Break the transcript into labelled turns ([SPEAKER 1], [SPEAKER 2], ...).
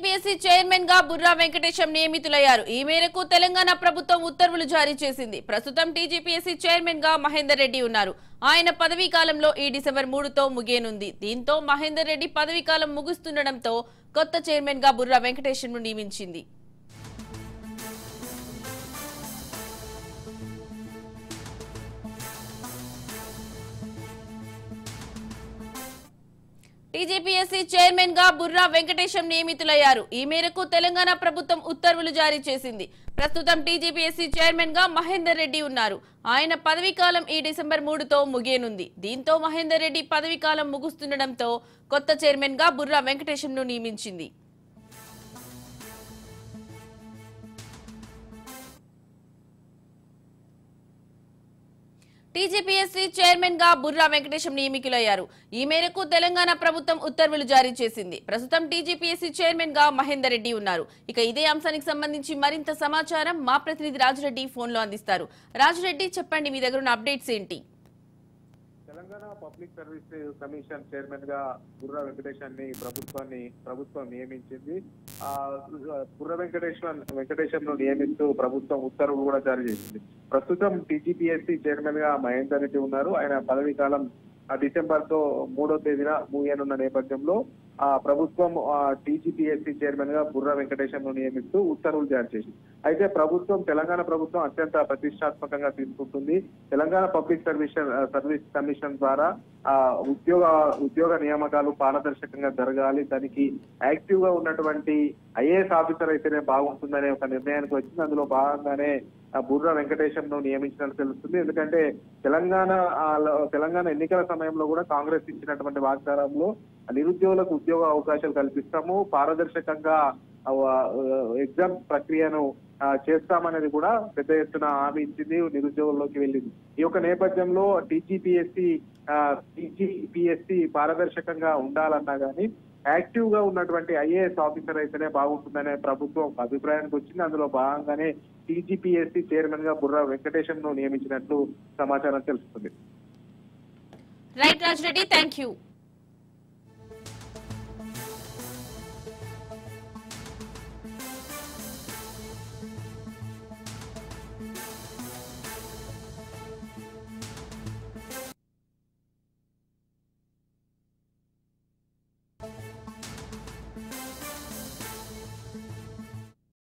[SPEAKER 1] TGPSC chairman గా బుర్రా వెంకటేశం నియమితులయ్యారు. ఈ మేరకు తెలంగాణ ప్రభుత్వం ఉత్తర్వులు జారీ చేసింది. ప్రస్తుతం టీజీపీఎస్సీ చైర్మన్ గా మహేందర్ రెడ్డి ఉన్నారు. ఆయన పదవీ కాలంలో ఈ డిసెంబర్ 3తో ముగియనుంది. దీంతో మహేందర్ రెడ్డి పదవీ కాలం ముగుస్తుండటంతో కొత్త చైర్మన్ గా బుర్రా వెంకటేశం ను నియమించింది. టీజీపీఎస్సీ చైర్మన్ గా బుర్రా వెంకటేశం నియమితులయ్యారు. ఈ మేరకు తెలంగాణ ప్రభుత్వం ఉత్తర్వులు జారీ చేసింది. ప్రస్తుతం టీజీపీఎస్సీ చైర్మన్ గా మహేందర్ రెడ్డి ఉన్నారు. ఆయన పదవీ కాలం ఈ డిసెంబర్ 3తో ముగియనుంది. దీంతో మహేందర్ రెడ్డి పదవీ కాలం ముగుస్తుండటంతో కొత్త చైర్మన్ గా బుర్రా వెంకటేశం ను నియమించింది. టీజీపీఎస్సీ చైర్మన్ గా బుర్రా వెంకటేశం నియమితులయ్యారు. ఈ మేరకు తెలంగాణ ప్రభుత్వం ఉత్తర్వులు జారీ చేసింది. ప్రస్తుతం టీజీపీఎస్సీ చైర్మన్ గా మహేందర్ రెడ్డి ఉన్నారు. ఇక ఇదే అంశానికి సంబంధించి మరింత సమాచారం మా ప్రతినిధి రాజురెడ్డి ఫోన్ లో అందిస్తారు. రాజురెడ్డి, చెప్పండి, మీ దగ్గర ఉన్న అప్డేట్స్ ఏంటి?
[SPEAKER 2] Telangana public service commission chairman గా బుర్రా వెంకటేశాన్ని ప్రభుత్వం నియమించింది. బుర్రా వెంకటేశం ను నియమిస్తూ ప్రభుత్వం ఉత్తర్వులు కూడా జారీ చేసింది. ప్రస్తుతం టీజీపీఎస్సీ చైర్మన్ గా మహేందర్ రెడ్డి ఉన్నారు. ఆయన పదవీ కాలం డిసెంబర్ 3వ తేదీన ముగియనున్న నేపథ్యంలో ప్రభుత్వం టీజీపీఎస్సీ చైర్మన్ గా బుర్రా వెంకటేశం ను నియమిస్తూ ఉత్తర్వులు జారీ చేసింది. అయితే తెలంగాణ ప్రభుత్వం అత్యంత ప్రతిష్టాత్మకంగా తీసుకుంటుంది. తెలంగాణ పబ్లిక్ సర్వీస్ కమిషన్ ద్వారా ఉద్యోగ నియామకాలు పారదర్శకంగా జరగాలి, దానికి యాక్టివ్ గా ఉన్నటువంటి ఐఏఎస్ ఆఫీసర్ అయితేనే బాగుంటుందనే ఒక నిర్ణయానికి వచ్చింది. అందులో భాగంగానే బుర్రా వెంకటేశం ను నియమించినట్టు తెలుస్తుంది. ఎందుకంటే తెలంగాణ ఎన్నికల సమయంలో కూడా కాంగ్రెస్ ఇచ్చినటువంటి వాగ్దానంలో నిరుద్యోగులకు ఉద్యోగ అవకాశాలు కల్పిస్తాము, పారదర్శకంగా ఎగ్జామ్ ప్రక్రియను చేస్తామనేది కూడా పెద్ద ఎత్తున హామీ ఇచ్చింది, నిరుద్యోగుల్లోకి వెళ్ళింది. ఈ యొక్క నేపథ్యంలో టీజీపీఎస్సీ పారదర్శకంగా ఉండాలన్నా గానీ యాక్టివ్ గా ఉన్నటువంటి ఐఏఎస్ ఆఫీసర్ అయితేనే బాగుంటుందనే ప్రభుత్వం అభిప్రాయానికి వచ్చింది. అందులో భాగంగానే టీజీపీఎస్సీ చైర్మన్ గా బుర్రా వెంకటేశం ను నియమించినట్లు సమాచారం తెలుస్తుంది.
[SPEAKER 1] Right Raja Reddy, thank you.